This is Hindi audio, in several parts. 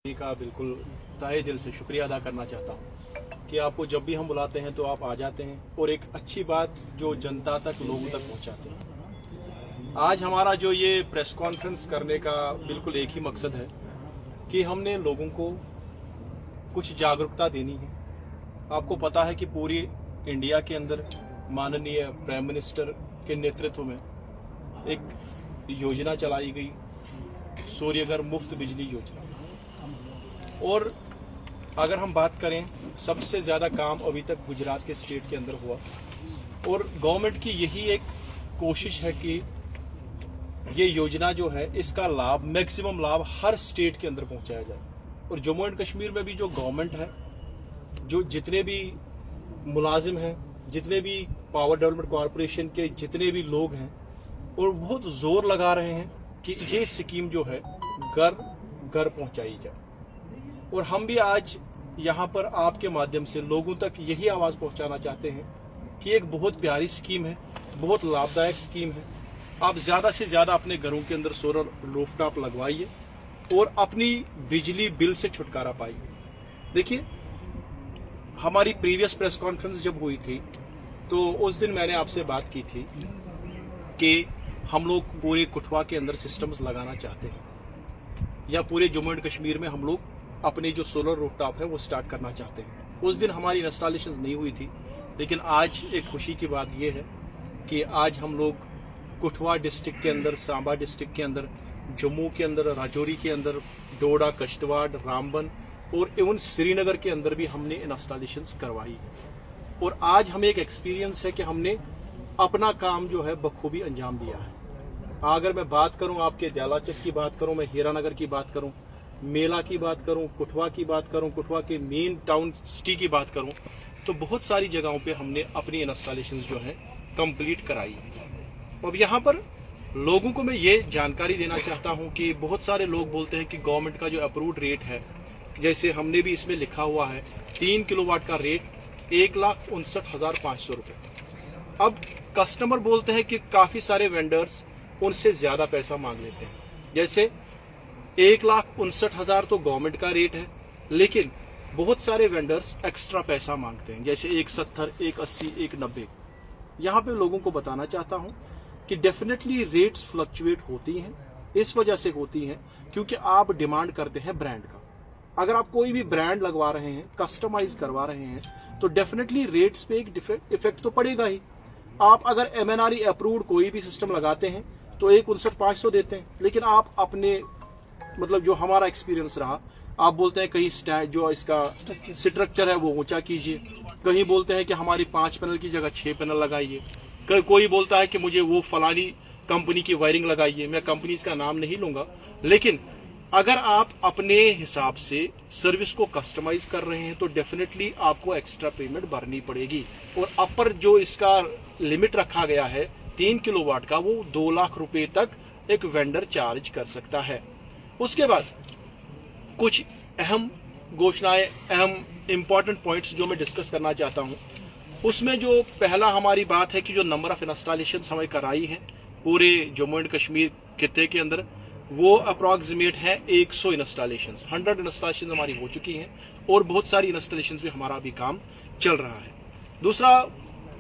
का बिल्कुल तहे दिल से शुक्रिया अदा करना चाहता हूँ कि आपको जब भी हम बुलाते हैं तो आप आ जाते हैं और एक अच्छी बात जो जनता तक, लोगों तक पहुँचाते हैं। आज हमारा जो ये प्रेस कॉन्फ्रेंस करने का बिल्कुल एक ही मकसद है कि हमने लोगों को कुछ जागरूकता देनी है। आपको पता है कि पूरी इंडिया के अंदर माननीय प्राइम मिनिस्टर के नेतृत्व में एक योजना चलाई गई, सूर्यघर मुफ्त बिजली योजना। और अगर हम बात करें, सबसे ज्यादा काम अभी तक गुजरात के स्टेट के अंदर हुआ और गवर्नमेंट की यही एक कोशिश है कि ये योजना जो है इसका लाभ, मैक्सिमम लाभ हर स्टेट के अंदर पहुंचाया जाए। और जम्मू एंड कश्मीर में भी जो गवर्नमेंट है, जो जितने भी मुलाजिम हैं, जितने भी पावर डेवलपमेंट कॉरपोरेशन के जितने भी लोग हैं, और बहुत जोर लगा रहे हैं कि ये स्कीम जो है घर घर पहुंचाई जाए। और हम भी आज यहाँ पर आपके माध्यम से लोगों तक यही आवाज पहुंचाना चाहते हैं कि एक बहुत प्यारी स्कीम है, बहुत लाभदायक स्कीम है। आप ज्यादा से ज्यादा अपने घरों के अंदर सोलर रूफटॉप लगवाइए और अपनी बिजली बिल से छुटकारा पाइए। देखिए, हमारी प्रीवियस प्रेस कॉन्फ्रेंस जब हुई थी तो उस दिन मैंने आपसे बात की थी कि हम लोग पूरे कठुआ के अंदर सिस्टम्स लगाना चाहते हैं, या पूरे जम्मू एंड कश्मीर में हम लोग अपने जो सोलर रूफटॉप है वो स्टार्ट करना चाहते हैं। उस दिन हमारी इंस्टॉलेशंस नहीं हुई थी, लेकिन आज एक खुशी की बात यह है कि आज हम लोग कठुआ डिस्ट्रिक्ट के अंदर, सांबा डिस्ट्रिक्ट के अंदर, जम्मू के अंदर, राजौरी के अंदर, डोडा, किश्तवाड़, रामबन और इवन श्रीनगर के अंदर भी हमने इंस्टॉलेशंस करवाई है। और आज हमें एक एक्सपीरियंस है कि हमने अपना काम जो है बखूबी अंजाम दिया है। अगर मैं बात करूं, आपके दयालाचक की बात करूं, मैं हीरानगर की बात करूं, मेला की बात करूं, कठुआ की बात करूं, कठुआ के मेन टाउन सिटी की बात करूं, तो बहुत सारी जगहों पे हमने अपनी इंस्टॉलेशन जो है कंप्लीट कराई। अब यहाँ पर लोगों को मैं ये जानकारी देना चाहता हूं कि बहुत सारे लोग बोलते हैं कि गवर्नमेंट का जो अप्रूव्ड रेट है, जैसे हमने भी इसमें लिखा हुआ है 3 किलोवाट का रेट 1,59,500 रुपए। अब कस्टमर बोलते हैं कि काफी सारे वेंडर्स उनसे ज्यादा पैसा मांग लेते हैं। जैसे 1,59,000 तो गवर्नमेंट का रेट है, लेकिन बहुत सारे वेंडर्स एक्स्ट्रा पैसा मांगते हैं, जैसे 1,70, 1,80, 1,90। यहाँ पे लोगों को बताना चाहता हूँ कि डेफिनेटली रेट्स फ्लक्चुएट होती हैं। इस वजह से होती हैं क्योंकि आप डिमांड करते हैं ब्रांड का। अगर आप कोई भी ब्रांड लगवा रहे हैं, कस्टमाइज करवा रहे हैं, तो डेफिनेटली रेट्स पे एक इफेक्ट तो पड़ेगा ही। आप अगर MNRE अप्रूव्ड कोई भी सिस्टम लगाते हैं तो 1,59,500 देते हैं, लेकिन आप अपने मतलब जो हमारा एक्सपीरियंस रहा, आप बोलते हैं कहीं जो इसका स्ट्रक्चर है वो ऊंचा कीजिए, कहीं बोलते हैं कि हमारी 5 पैनल की जगह 6 पैनल लगाइए, कोई बोलता है कि मुझे वो फलानी कंपनी की वायरिंग लगाइए। मैं कंपनीज का नाम नहीं लूंगा, लेकिन अगर आप अपने हिसाब से सर्विस को कस्टमाइज कर रहे हैं तो डेफिनेटली आपको एक्स्ट्रा पेमेंट भरनी पड़ेगी। और अपर जो इसका लिमिट रखा गया है 3 किलोवाट का, वो 2 लाख रुपए तक एक वेंडर चार्ज कर सकता है। उसके बाद कुछ अहम घोषणाएं, अहम इंपॉर्टेंट पॉइंट्स जो मैं डिस्कस करना चाहता हूं, उसमें जो पहला हमारी बात है कि जो नंबर ऑफ इंस्टॉलेशन हमें कराई है पूरे जम्मू एंड कश्मीर खित्ते के अंदर, वो अप्रॉक्सीमेट है 100 इंस्टॉलेशन। 100 इंस्टॉलेशन हमारी हो चुकी हैं और बहुत सारी इंस्टॉलेशन भी हमारा अभी काम चल रहा है। दूसरा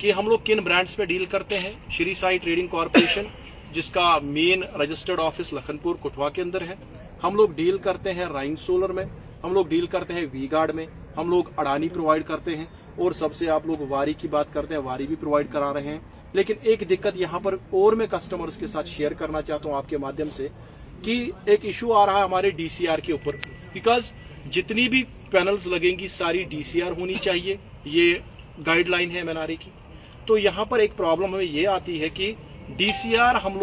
कि हम लोग किन ब्रांड्स में डील करते हैं, श्री साई ट्रेडिंग कॉर्पोरेशन, जिसका main registered office Lakhanpur Kathua के अंदर है। हम लोग डील करते हैं राइन सोलर में, हम लोग डील करते हैं वी गार्ड में, हम लोग अडानी प्रोवाइड करते हैं, और सबसे आप लोग वारी की बात करते हैं, वारी भी प्रोवाइड करा रहे हैं। लेकिन एक दिक्कत यहाँ पर और मैं कस्टमर्स के साथ शेयर करना चाहता हूँ आपके माध्यम से, कि एक इशू आ रहा है हमारे DCR के ऊपर, बिकॉज जितनी भी पैनल्स लगेंगी सारी DCR होनी चाहिए, ये गाइडलाइन है MNRE की। तो यहाँ पर एक प्रॉब्लम हमें ये आती है कि DCR हम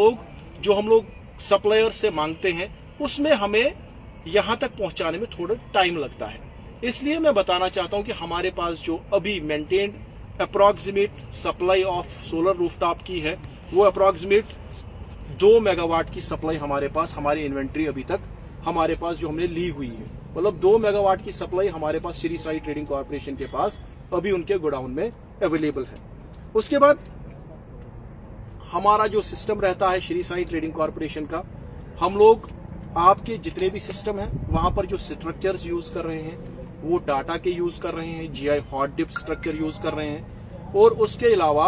लोग सप्लायर से मांगते हैं, उसमें हमें यहां तक पहुंचाने में थोड़ा टाइम लगता है। इसलिए मैं बताना चाहता हूं कि हमारे पास जो अभी maintained approximate supply of solar rooftop की है, वो अप्रॉक्सीमेट 2 मेगावाट की सप्लाई हमारे पास, हमारी इन्वेंट्री अभी तक हमारे पास जो हमने ली हुई है, मतलब 2 मेगावाट की सप्लाई हमारे पास श्री साई ट्रेडिंग कॉर्पोरेशन के पास अभी उनके गोडाउन में अवेलेबल है। उसके बाद हमारा जो सिस्टम रहता है श्री साई ट्रेडिंग कॉर्पोरेशन का, हम लोग आपके जितने भी सिस्टम हैं वहां पर जो स्ट्रक्चर्स यूज कर रहे हैं वो टाटा के यूज कर रहे हैं, GI hot dip structure use कर रहे हैं। और उसके अलावा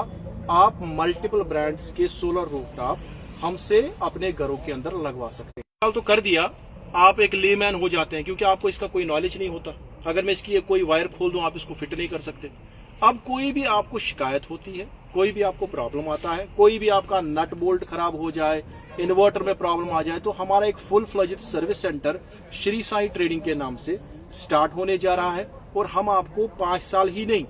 आप मल्टीपल ब्रांड्स के सोलर रूफटॉप हमसे अपने घरों के अंदर लगवा सकते हैं। तो कर दिया, आप एक लेमैन हो जाते हैं क्योंकि आपको इसका कोई नॉलेज नहीं होता। अगर मैं इसकी कोई वायर खोल दूं आप इसको फिट नहीं कर सकते। अब कोई भी आपको शिकायत होती है, कोई भी आपको प्रॉब्लम आता है, कोई भी आपका नट बोल्ट खराब हो जाए, इन्वर्टर में प्रॉब्लम आ जाए, तो हमारा एक full fledged service centre Shri Sai trading के नाम से स्टार्ट होने जा रहा है। और हम आपको 5 साल ही नहीं,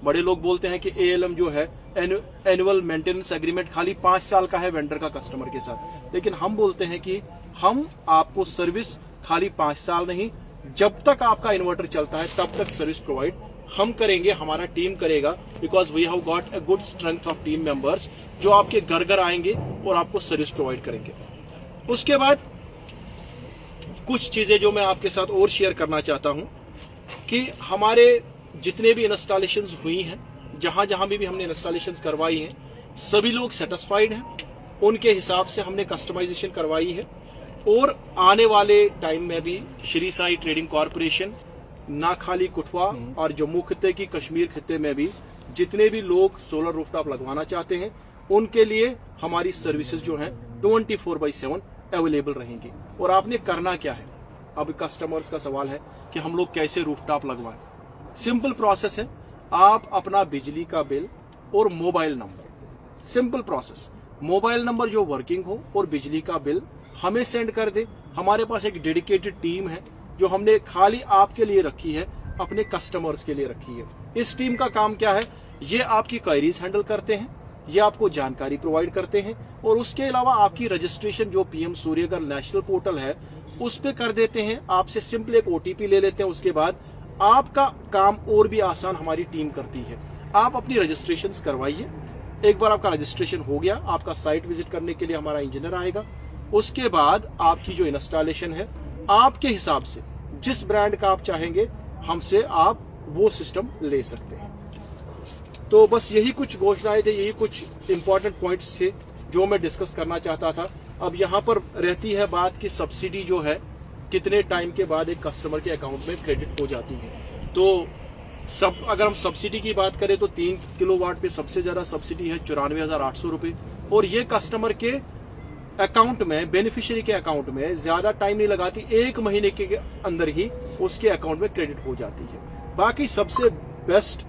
बड़े लोग बोलते हैं कि ALM जो है एनुअल मेंटेनेंस एग्रीमेंट खाली 5 साल का है वेंडर का कस्टमर के साथ, लेकिन हम बोलते हैं कि हम आपको सर्विस खाली 5 साल नहीं, जब तक आपका इन्वर्टर चलता है तब तक सर्विस प्रोवाइड हम करेंगे, हमारा टीम करेगा। Because we have got a good strength of team members जो आपके घर घर आएंगे और आपको सर्विस प्रोवाइड करेंगे। उसके बाद कुछ चीजें जो मैं आपके साथ और शेयर करना चाहता हूं कि हमारे जितने भी इंस्टॉलेशंस हुई हैं, जहां जहां भी हमने इंस्टॉलेशंस करवाई हैं, सभी लोग सेटिस्फाइड हैं। उनके हिसाब से हमने कस्टमाइजेशन करवाई है। और आने वाले टाइम में भी श्री साई ट्रेडिंग कॉर्पोरेशन ना खाली कठुआ और जम्मू खित्ते की कश्मीर खित्ते में भी जितने भी लोग सोलर रूफटॉप लगवाना चाहते हैं उनके लिए हमारी सर्विसेज जो हैं 24/7 अवेलेबल रहेंगी। और आपने करना क्या है, अब कस्टमर्स का सवाल है कि हम लोग कैसे रूफटॉप लगवाएं। सिंपल प्रोसेस है, आप अपना बिजली का बिल और mobile number, simple process, mobile number जो वर्किंग हो और बिजली का बिल हमें सेंड कर दे। हमारे पास एक डेडिकेटेड टीम है जो हमने खाली आपके लिए रखी है, अपने कस्टमर्स के लिए रखी है। इस टीम का काम क्या है, ये आपकी क्वेरीज हैंडल करते हैं, ये आपको जानकारी प्रोवाइड करते हैं और उसके अलावा आपकी रजिस्ट्रेशन जो PM सूर्यगर नेशनल पोर्टल है उस पे कर देते हैं। आपसे सिंपल एक OTP ले लेते हैं, उसके बाद आपका काम और भी आसान हमारी टीम करती है। आप अपनी रजिस्ट्रेशन करवाइए, एक बार आपका रजिस्ट्रेशन हो गया, आपका साइट विजिट करने के लिए हमारा इंजीनियर आएगा। उसके बाद आपकी जो इंस्टॉलेशन है आपके हिसाब से जिस ब्रांड का आप चाहेंगे हमसे आप वो सिस्टम ले सकते हैं। तो बस यही कुछ घोषणाएं थे, यही कुछ इंपॉर्टेंट पॉइंट्स थे जो मैं डिस्कस करना चाहता था। अब यहाँ पर रहती है बात कि सब्सिडी जो है कितने टाइम के बाद एक कस्टमर के अकाउंट में क्रेडिट हो जाती है। तो अगर हम सब्सिडी की बात करें तो 3 किलोवाट पे सबसे ज्यादा सब्सिडी है 94,800 रुपए। और ये कस्टमर के अकाउंट में, बेनिफिशियरी के अकाउंट में ज्यादा टाइम नहीं लगाती, 1 महीने के अंदर ही उसके अकाउंट में क्रेडिट हो जाती है। बाकी सबसे बेस्ट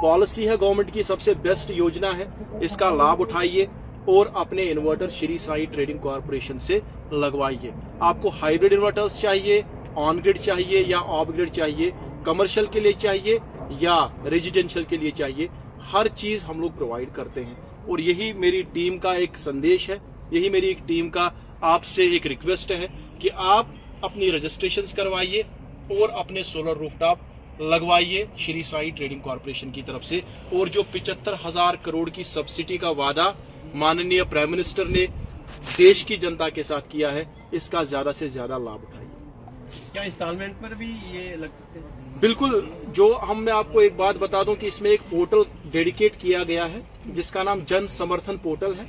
पॉलिसी है गवर्नमेंट की, सबसे बेस्ट योजना है, इसका लाभ उठाइए और अपने inverter Shri Sai trading corporation से लगवाइए। आपको हाइब्रिड इन्वर्टर्स चाहिए, ऑन ग्रिड चाहिए या ऑफ ग्रिड चाहिए, कमर्शियल के लिए चाहिए या रेजिडेंशियल के लिए चाहिए, हर चीज हम लोग प्रोवाइड करते हैं। और यही मेरी टीम का एक संदेश है, यही मेरी एक टीम का आपसे एक रिक्वेस्ट है कि आप अपनी रजिस्ट्रेशंस करवाइए और अपने सोलर रूफटॉप लगवाइए श्री साई ट्रेडिंग कॉर्पोरेशन की तरफ से। और जो 75,000 करोड़ की सब्सिडी का वादा माननीय प्राइम मिनिस्टर ने देश की जनता के साथ किया है, इसका ज्यादा से ज्यादा लाभ उठाइए। क्या इंस्टॉलमेंट पर भी ये लग सकते हैं? बिल्कुल। जो मैं आपको एक बात बता दूं कि इसमें एक पोर्टल डेडिकेट किया गया है जिसका नाम जन समर्थन पोर्टल है।